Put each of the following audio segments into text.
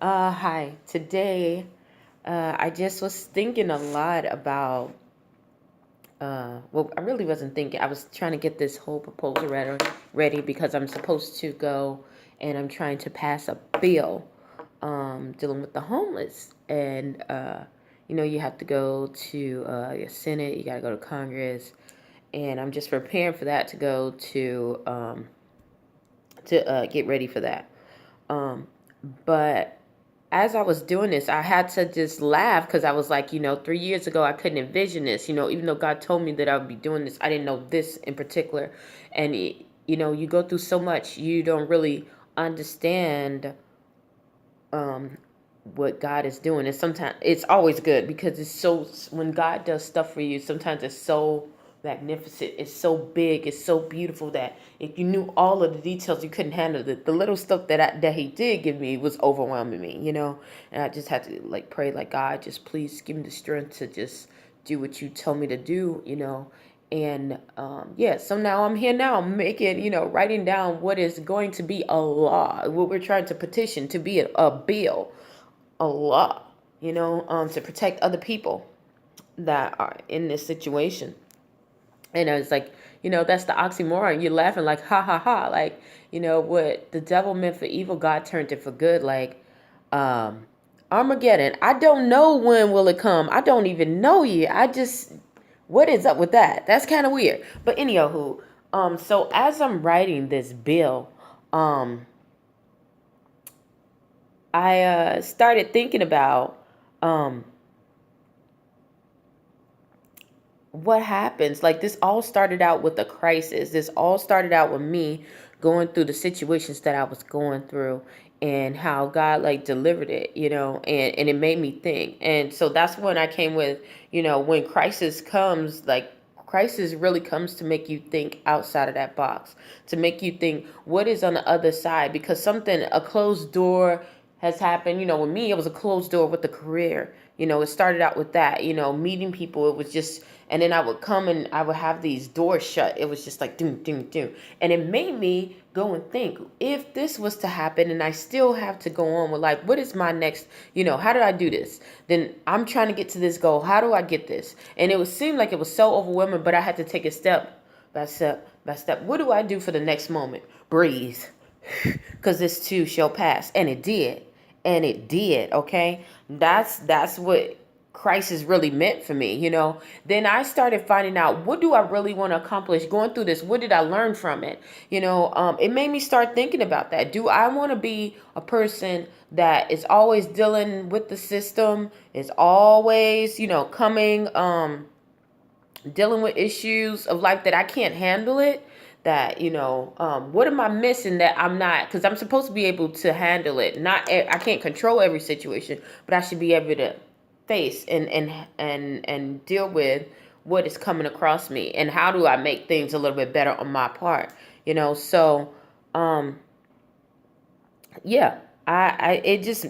Hi. Today, I just was thinking a lot about. Well, I really wasn't thinking. I was trying to get this whole proposal ready because I'm supposed to go and I'm trying to pass a bill dealing with the homeless. And, you have to go to your Senate, you got to go to Congress. And I'm just preparing for that to go to get ready for that. Um, but as I was doing this, I had to just laugh because I was like, 3 years ago, I couldn't envision this. Even though God told me that I would be doing this, I didn't know this in particular. And, you go through so much, you don't really understand um, what God is doing. And sometimes it's always good because when God does stuff for you, sometimes it's so magnificent, it's so big, it's so beautiful that if you knew all of the details, you couldn't handle it. The little stuff that He did give me was overwhelming me. And I just had to like pray, like, God, just please give me the strength to just do what you tell me to do. And yeah, so now I'm here now making, writing down what is going to be a law, what we're trying to petition to be a bill, a law, to protect other people that are in this situation. And I was like, that's the oxymoron. You're laughing like, ha ha ha. Like, what the devil meant for evil, God turned it for good. Like, um, Armageddon. I don't know when will it come. I don't even know yet. What is up with that? That's kind of weird. But anywho, so as I'm writing this bill, um, I started thinking about um what happens. Like, this all started out with a crisis. This all started out with me going through the situations that I was going through and how God like delivered it, and it made me think. And so that's when I came with, when crisis comes, like, crisis really comes to make you think outside of that box, to make you think what is on the other side, because a closed door has happened. With me, it was a closed door with a career. It started out with that, meeting people. It was just, and then I would come and I would have these doors shut. It was just like, doom, doom, doom. And it made me go and think, if this was to happen and I still have to go on with, like, what is my next, how did I do this? Then I'm trying to get to this goal. How do I get this? And it would seem like it was so overwhelming, but I had to take it step by step by step. What do I do for the next moment? Breathe. Because this too shall pass. And it did. And it did. Okay. That's what Christ is really meant for me. Then I started finding out, what do I really want to accomplish going through this? What did I learn from it? It made me start thinking about that. Do I want to be a person that is always dealing with the system, is always, coming, dealing with issues of life that I can't handle it? That, what am I missing that I'm not? Because I'm supposed to be able to handle it. I can't control every situation, but I should be able to face and deal with what is coming across me, and how do I make things a little bit better on my part. So um yeah, I it just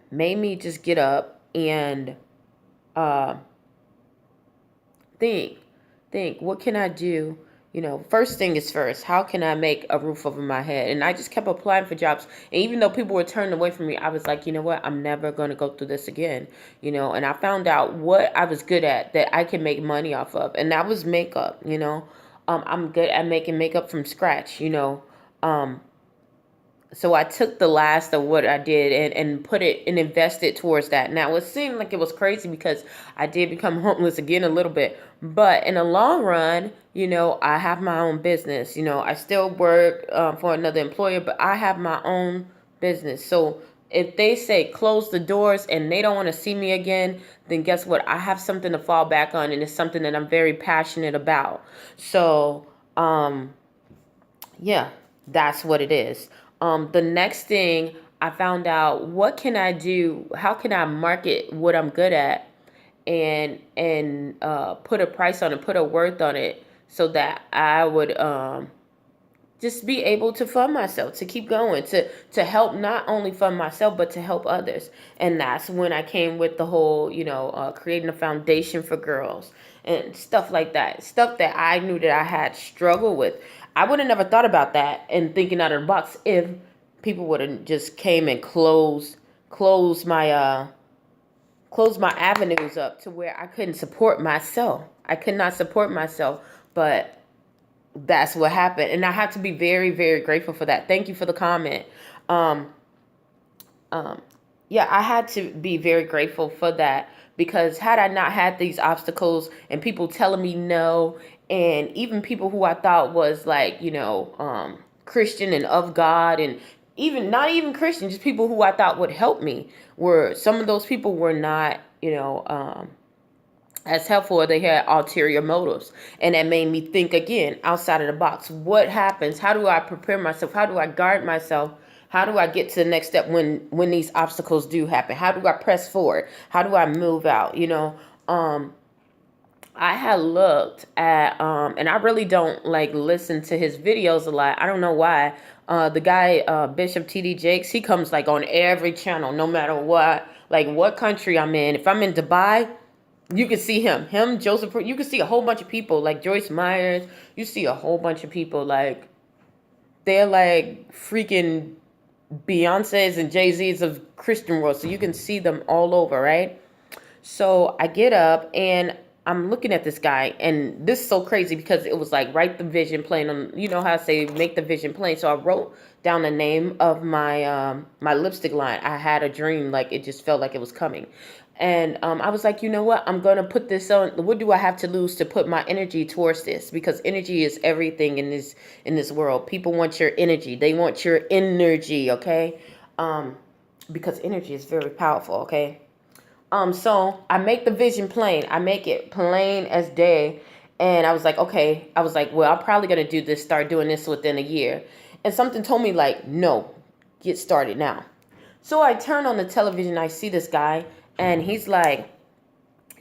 made me just get up and uh think think what can I do. First thing is first, how can I make a roof over my head? And I just kept applying for jobs, and even though people were turning away from me, I was like, you know what, I'm never going to go through this again. And I found out what I was good at, that I can make money off of, and that was makeup. I'm good at making makeup from scratch. um so I took the last of what I did and put it and invested towards that. Now, it seemed like it was crazy because I did become homeless again a little bit. But in the long run, I have my own business. I still work for another employer, but I have my own business. So if they say close the doors and they don't want to see me again, then guess what? I have something to fall back on, and it's something that I'm very passionate about. So, yeah, that's what it is. The next thing, I found out, what can I do? How can I market what I'm good at, and put a price on it, put a worth on it, so that I would just be able to fund myself, to keep going, to help, not only fund myself but to help others. And that's when I came with the whole, creating a foundation for girls and stuff like that, stuff that I knew that I had struggled with. I would have never thought about that and thinking out of the box if people would have just came and closed my avenues up to where I couldn't support myself. I could not support myself, but that's what happened. And I have to be very, very grateful for that. Thank you for the comment. Um, um, yeah, I had to be very grateful for that, because had I not had these obstacles and people telling me no, and even people who I thought was like, Christian and of God, and even not even Christian, just people who I thought would help me, were some of those people were not, as helpful. They had ulterior motives, and that made me think again outside of the box. What happens? How do I prepare myself? How do I guard myself? How do I get to the next step when these obstacles do happen? How do I press forward? How do I move out? I had looked at and I really don't like listen to his videos a lot. I don't know why. The guy Bishop TD Jakes, he comes like on every channel, no matter what country I'm in. If I'm in Dubai, you can see him, Joseph. You can see a whole bunch of people like Joyce Myers. You see a whole bunch of people like they're like freaking Beyonce's and Jay-Z's of Christian world. So you can see them all over, right? So I get up and I'm looking at this guy, and this is so crazy because it was like write the vision plain on, you know how I say make the vision plain. So I wrote down the name of my lipstick line. I had a dream, like it just felt like it was coming. And I was like, you know what? I'm going to put this on. What do I have to lose to put my energy towards this? Because energy is everything in this world. People want your energy. They want your energy, okay? Because energy is very powerful, okay? So I make the vision plain. I make it plain as day. And I was like, okay. I was like, well, I'm probably going to start doing this within a year. And something told me like, no, get started now. So I turn on the television. I see this guy, and he's like,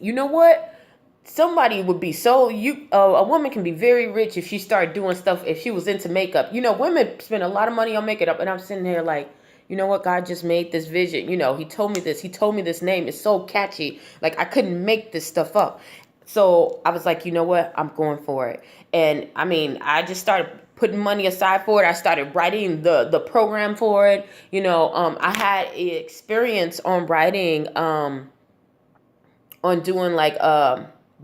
you know what? Somebody would be a woman can be very rich if she started doing stuff, if she was into makeup. Women spend a lot of money on makeup, and I'm sitting here like, you know what? God just made this vision. He told me this. He told me this name. It's so catchy. Like I couldn't make this stuff up. So I was like, you know what? I'm going for it. And I mean, I just started putting money aside for it. I started writing the program for it. I had experience on writing, on doing like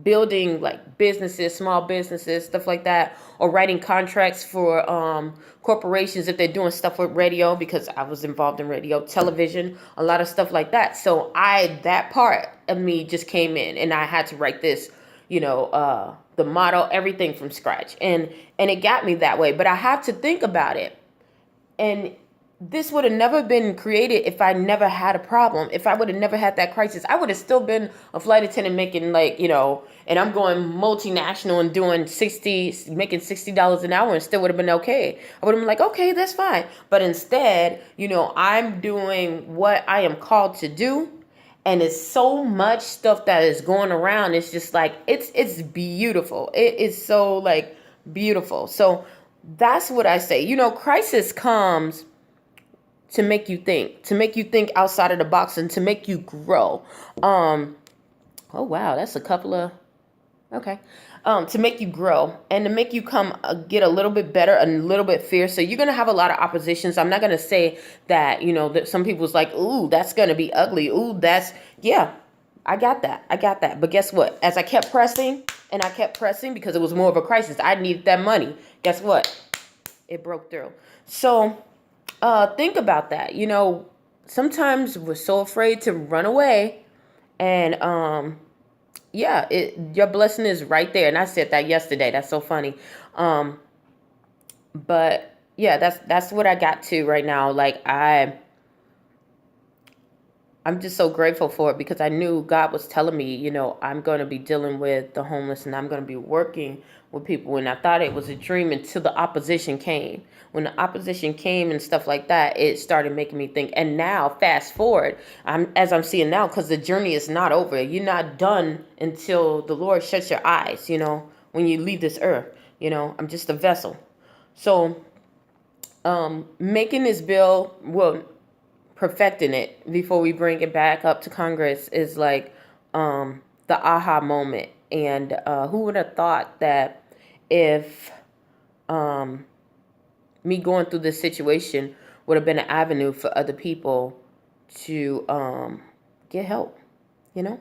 building like businesses, small businesses, stuff like that, or writing contracts for corporations if they're doing stuff with radio, because I was involved in radio, television, a lot of stuff like that. So that part of me just came in, and I had to write this, the model, everything from scratch, and it got me that way. But I have to think about it, and this would have never been created if I never had a problem. If I would have never had that crisis, I would have still been a flight attendant making and I'm going multinational and making $60 an hour, and still would have been okay. I would have been like, okay, that's fine. But instead, I'm doing what I am called to do. And it's so much stuff that is going around. It's just like, it's beautiful. It is so like beautiful. So that's what I say. Crisis comes to make you think outside of the box, and to make you grow. Oh wow, that's a couple of, okay. To make you grow, and to make you get a little bit better, a little bit fierce. So you're going to have a lot of oppositions. I'm not going to say that, that some people's like, ooh, that's going to be ugly. Ooh, yeah, I got that. But guess what? As I kept pressing, and I kept pressing because it was more of a crisis, I needed that money. Guess what? It broke through. So think about that. Sometimes we're so afraid to run away, and yeah, your blessing is right there. And I said that yesterday. That's so funny. But yeah, that's what I got to right now. Like I'm just so grateful for it, because I knew God was telling me, I'm going to be dealing with the homeless, and I'm going to be working with people. And I thought it was a dream until the opposition came. When the opposition came and stuff like that, it started making me think. And now, fast forward, as I'm seeing now, because the journey is not over. You're not done until the Lord shuts your eyes, when you leave this earth. I'm just a vessel. So making this bill, well, perfecting it before we bring it back up to Congress is like the aha moment. And who would have thought that if me going through this situation would have been an avenue for other people to get help, you know?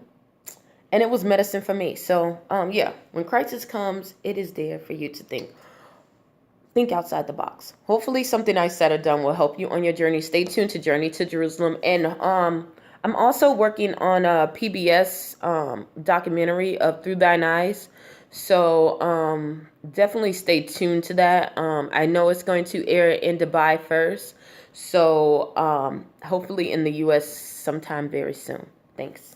And it was medicine for me. So, yeah, when crisis comes, it is there for you to think outside the box. Hopefully something I said or done will help you on your journey. Stay tuned to Journey to Jerusalem. And I'm also working on a PBS documentary of Through Thine Eyes. So definitely stay tuned to that. I know it's going to air in Dubai first. So hopefully in the US sometime very soon. Thanks.